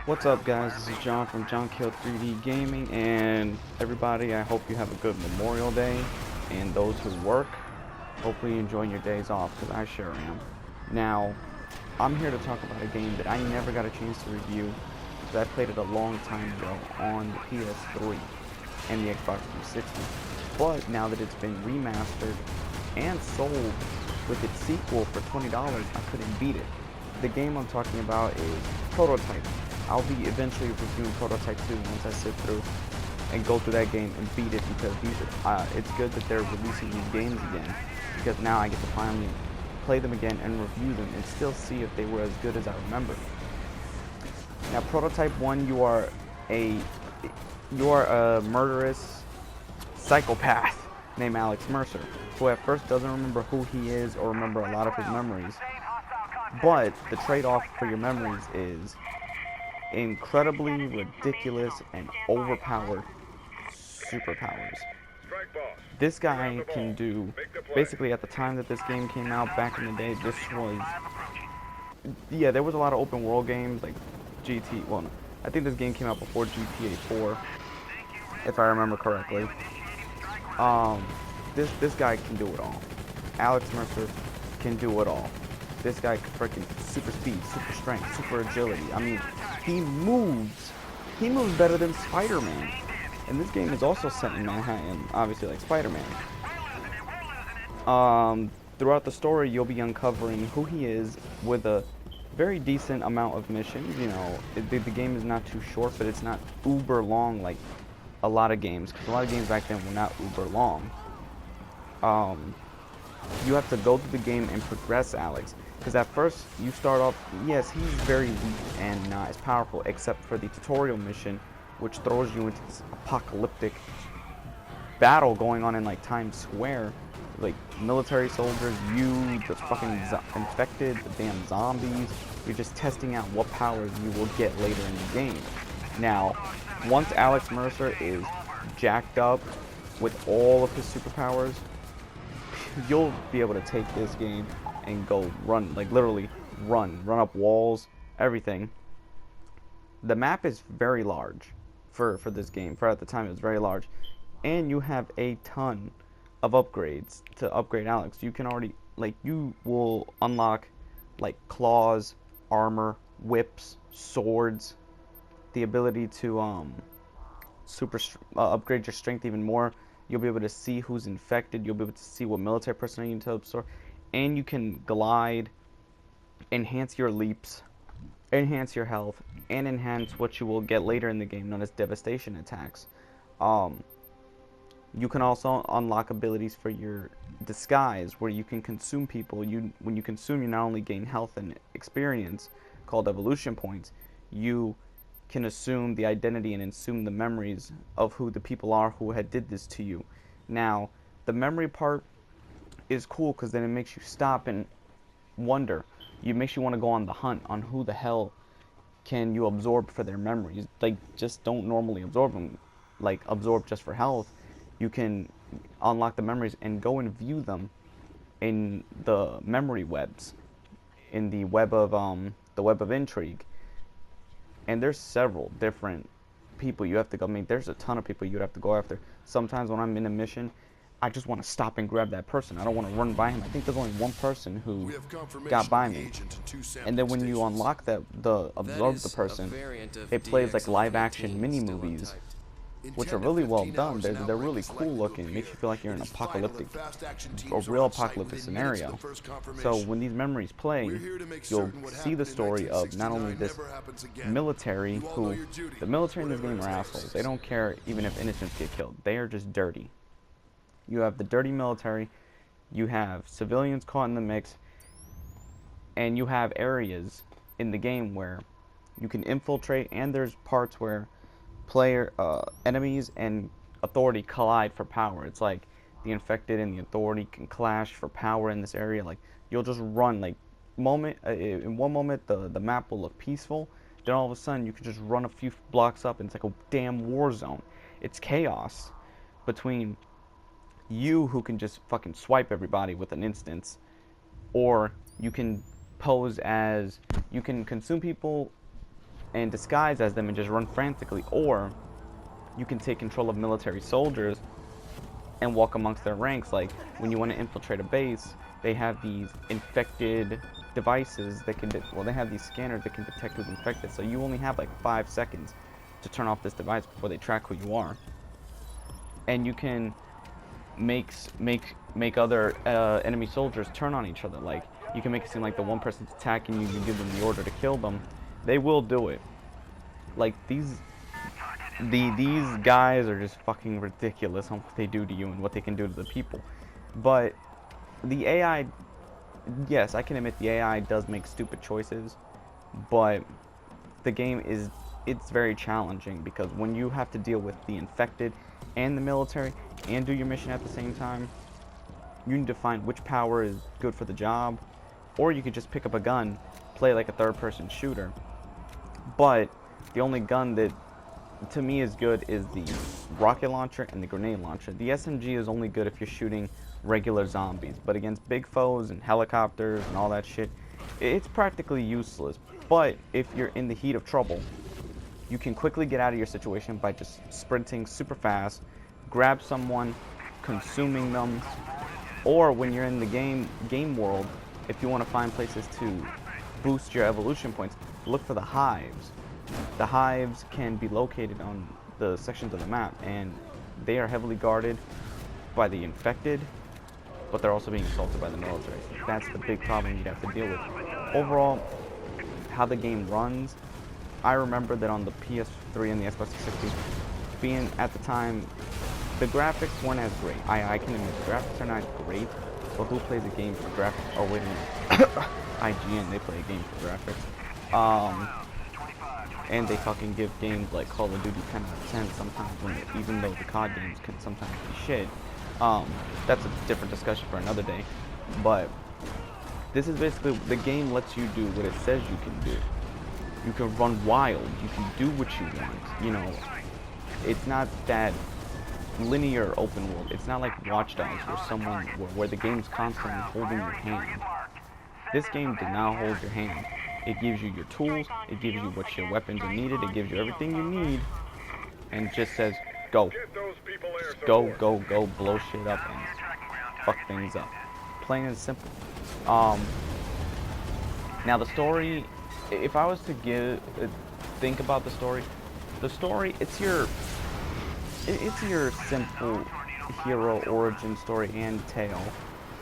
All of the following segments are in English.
What's up, guys? This is John from John Kill 3D Gaming, and everybody, I hope you have a good Memorial Day, and those who work, hopefully you enjoy your days off, because I sure am. Now, I'm here to talk about a game that I never got a chance to review, because I played it a long time ago on the PS3 and the Xbox 360, but now that it's been remastered and sold with its sequel for $20, I couldn't beat it. The game I'm talking about is Prototype. I'll be eventually reviewing Prototype 2 once I sit through and go through that game and beat it, because it's good that they're releasing these games again, because now I get to finally play them again and review them and still see if they were as good as I remember. Now, Prototype 1, you are a murderous psychopath named Alex Mercer, who at first doesn't remember who he is or remember a lot of his memories. But the trade-off for your memories is incredibly ridiculous and overpowered superpowers. This guy can do, basically at the time that this game came out back in the day, this was, yeah, there was a lot of open world games like well, no, I think this game came out before GTA 4, if I remember correctly. This guy can do it all. Alex Mercer can do it all. This guy can freaking super speed, super strength, super agility. I mean, he moves better than Spider-Man. And this game is also set in Manhattan, obviously like Spider-Man. Throughout the story, you'll be uncovering who he is with a very decent amount of missions. You know, the game is not too short, but it's not uber long like a lot of games. Because a lot of games back then were not uber long. You have to go through the game and progress Alex. Because at first, you start off, yes, he's very weak and not as powerful, except for the tutorial mission, which throws you into this apocalyptic battle going on in, like, Times Square. Like, military soldiers, you, the fucking infected, the damn zombies. You're just testing out what powers you will get later in the game. Now, once Alex Mercer is jacked up with all of his superpowers, you'll be able to take this game and go run, like literally run up walls, everything. The map is very large for this game. For at the time, it was very large, and you have a ton of upgrades to upgrade Alex. You can already, like, you will unlock like claws, armor, whips, swords, the ability to upgrade your strength even more. You'll be able to see who's infected. You'll be able to see what military personnel you need to absorb. And you can glide, enhance your leaps, enhance your health, and enhance what you will get later in the game, known as Devastator Attacks. You can also unlock abilities for your disguise, where you can consume people. When you consume, you not only gain health and experience, called evolution points, you can assume the identity and assume the memories of who the people are who had did this to you. Now, the memory part is cool because then it makes you stop and wonder. It makes you want to go on the hunt on who the hell can you absorb for their memories. Like, just don't normally absorb them, like absorb just for health. You can unlock the memories and go and view them in the memory webs, in the web of intrigue. And there's several different people you have to go. I mean, there's a ton of people you'd have to go after. Sometimes when I'm in a mission, I just want to stop and grab that person. I don't want to run by him. I think there's only one person who got by me. And then when you unlock absorb the person, it plays like live action mini movies, which are really well done. They're really cool looking. It makes you feel like you're in a real apocalyptic scenario. So when these memories play, you'll see the story of not only this military, who, the military in this game are assholes. They don't care even if innocents get killed. They are just dirty. You have the dirty military, you have civilians caught in the mix, and you have areas in the game where you can infiltrate, and there's parts where enemies and authority collide for power. It's like the infected and the authority can clash for power in this area. Like, you'll just run, like, in one moment the map will look peaceful, then all of a sudden you can just run a few blocks up and it's like a damn war zone. It's chaos between you, who can just fucking swipe everybody with an instance, or you can pose as, you can consume people and disguise as them and just run frantically, or you can take control of military soldiers and walk amongst their ranks. Like when you want to infiltrate a base, they have these infected devices that can, well, they have these scanners that can detect who's infected. So you only have like 5 seconds to turn off this device before they track who you are. And you can make other enemy soldiers turn on each other. Like you can make it seem like the one person's attacking you, you give them the order to kill them. They will do it. Like these guys are just fucking ridiculous on what they do to you and what they can do to the people. But the AI, yes, I can admit the AI does make stupid choices, but the game it's very challenging, because when you have to deal with the infected and the military and do your mission at the same time, you need to find which power is good for the job. Or you could just pick up a gun, play like a third-person shooter. But the only gun that to me is good is the rocket launcher and the grenade launcher. The SMG is only good if you're shooting regular zombies, but against big foes and helicopters and all that shit, it's practically useless. But if you're in the heat of trouble, you can quickly get out of your situation by just sprinting super fast, grab someone, consuming them, or when you're in the game world, if you want to find places to boost your evolution points, look for the hives. The hives can be located on the sections of the map, and they are heavily guarded by the infected, but they're also being assaulted by the military. That's the big problem you'd have to deal with. Overall, how the game runs, I remember that on the PS3 and the Xbox 360, being at the time, the graphics weren't as great. I can admit the graphics are not great, but who plays a game for graphics? Oh wait a minute, IGN, they play a game for graphics. And they fucking give games like Call of Duty 10 out of 10 sometimes, even though the COD games can sometimes be shit. That's a different discussion for another day. But this is basically, the game lets you do what it says you can do. You can run wild, you can do what you want, you know. It's not that linear open world. It's not like Watch Dogs where the game's constantly holding your hand. This game did not hold your hand. It gives you your tools, it gives you what your weapons are needed, it gives you everything you need, and just says, go. Just go, blow shit up and fuck things up. Plain and simple. Now the story, if I was to think about the story, it's your simple hero origin story and tale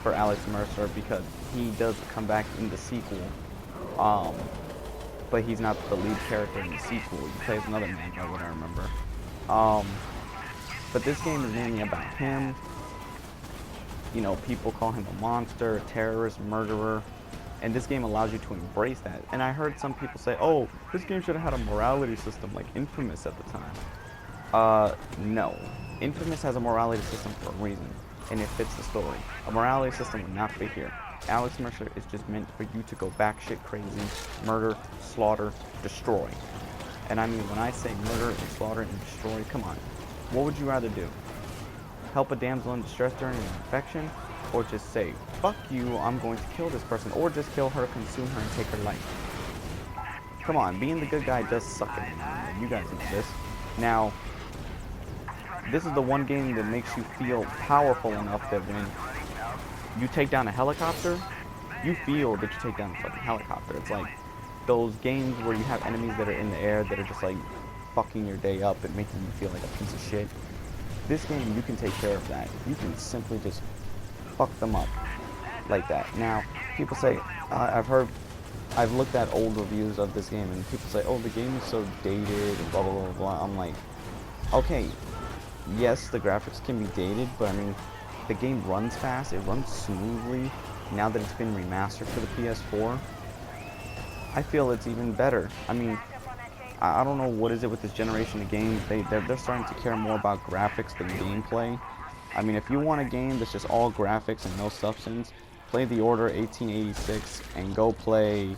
for Alex Mercer, because he does come back in the sequel. But he's not the lead character in the sequel. He plays another man, by what I remember. But this game is mainly about him. You know, people call him a monster, a terrorist, murderer, and this game allows you to embrace that. And I heard some people say, oh, this game should have had a morality system like Infamous at the time. No. Infamous has a morality system for a reason, and it fits the story. A morality system would not fit here. Alex Mercer is just meant for you to go batshit crazy, murder, slaughter, destroy. And I mean, when I say murder and slaughter and destroy, come on. What would you rather do? Help a damsel in distress during an infection? Or just say, fuck you, I'm going to kill this person. Or just kill her, consume her, and take her life. Come on, being the good guy does suck at me. You guys know this. Now, this is the one game that makes you feel powerful enough that when you take down a helicopter, you feel that you take down a fucking helicopter. It's like those games where you have enemies that are in the air that are just like fucking your day up and making you feel like a piece of shit. This game, you can take care of that. You can simply just fuck them up like that. Now, people say, I've looked at old reviews of this game, and people say, oh, the game is so dated and blah, blah, blah, blah. I'm like, okay, yes, the graphics can be dated, but I mean, the game runs fast, it runs smoothly. Now that it's been remastered for the PS4, I feel it's even better. I mean, I don't know what is it with this generation of games. They're starting to care more about graphics than gameplay. I mean, if you want a game that's just all graphics and no substance, play The Order 1886 and go play...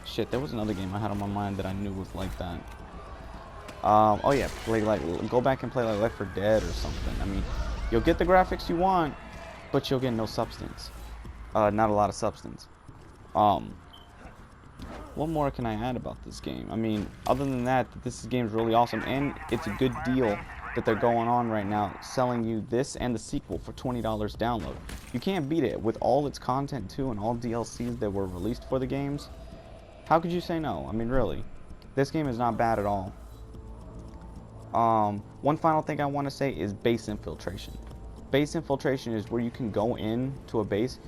Shit, there was another game I had on my mind that I knew was like that. Oh yeah, go back and play like Left 4 Dead or something. I mean, you'll get the graphics you want, but you'll get no substance. Not a lot of substance. what more can I add about this game? I mean, other than that, this game is really awesome, and it's a good deal that they're going on right now, selling you this and the sequel for $20 download. You can't beat it with all its content too, and all DLCs that were released for the games. How could you say no? I mean, really, this game is not bad at all. One final thing I want to say is base infiltration. Base infiltration is where you can go into a base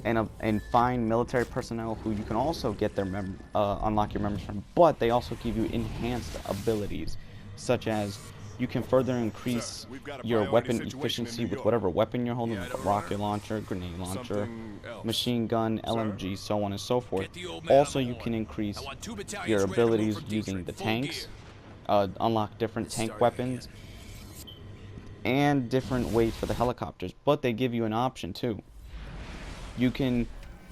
and find military personnel who you can also get their unlock your members from, but they also give you enhanced abilities, such as you can further increase your weapon efficiency with whatever weapon you're holding, like a rocket launcher, grenade launcher, machine gun, LMG, so on and so forth. Also, you can increase your abilities using the tanks, unlock different tank weapons, and different weight for the helicopters, but they give you an option too. You can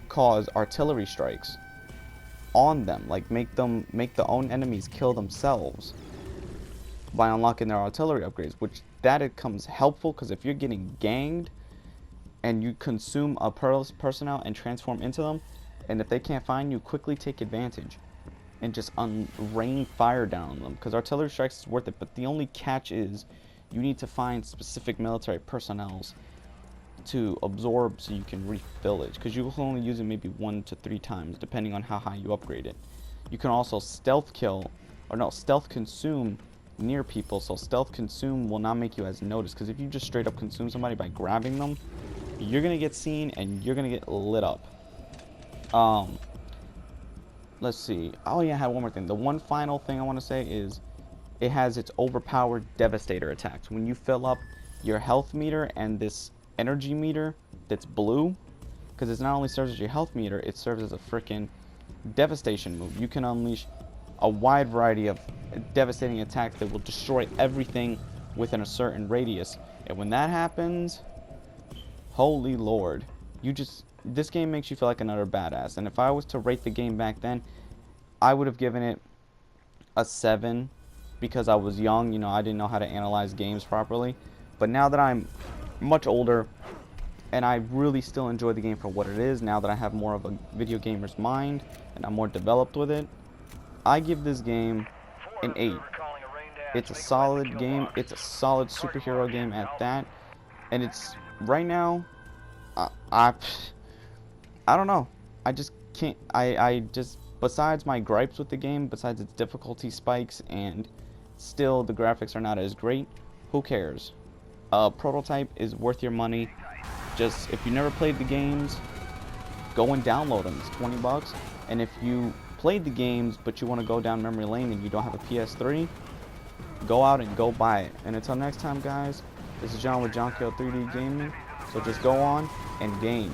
cause artillery strikes on them, like make the own enemies kill themselves by unlocking their artillery upgrades, which that it comes helpful because if you're getting ganged and you consume a personnel and transform into them, and if they can't find you, quickly take advantage and just rain fire down on them, because artillery strikes is worth it. But the only catch is you need to find specific military personnels to absorb so you can refill it, because you will only use it maybe 1 to 3 times depending on how high you upgrade it. You can also stealth consume near people, so stealth consume will not make you as noticed, because if you just straight up consume somebody by grabbing them, you're gonna get seen and you're gonna get lit up. Let's see. Oh yeah, I have one more thing. The one final thing I want to say is it has its overpowered Devastator Attacks. When you fill up your health meter and this energy meter that's blue, because it not only serves as your health meter, it serves as a freaking devastation move. You can unleash a wide variety of devastating attacks that will destroy everything within a certain radius. And when that happens, holy lord, this game makes you feel like another badass. And if I was to rate the game back then, I would have given it a 7, because I was young, you know, I didn't know how to analyze games properly. But now that I'm much older and I really still enjoy the game for what it is, now that I have more of a video gamer's mind and I'm more developed with it, I give this game an 8. It's a solid game. It's a solid superhero game at that. And it's right now, I don't know. I just can't. I just, besides my gripes with the game, besides its difficulty spikes and still the graphics are not as great, who cares? Prototype is worth your money. Just, if you never played the games, go and download them. It's $20. And if you played the games but you want to go down memory lane and you don't have a PS3, go out and go buy it. And until next time, guys, this is John with John Kill 3D Gaming. So just go on and game.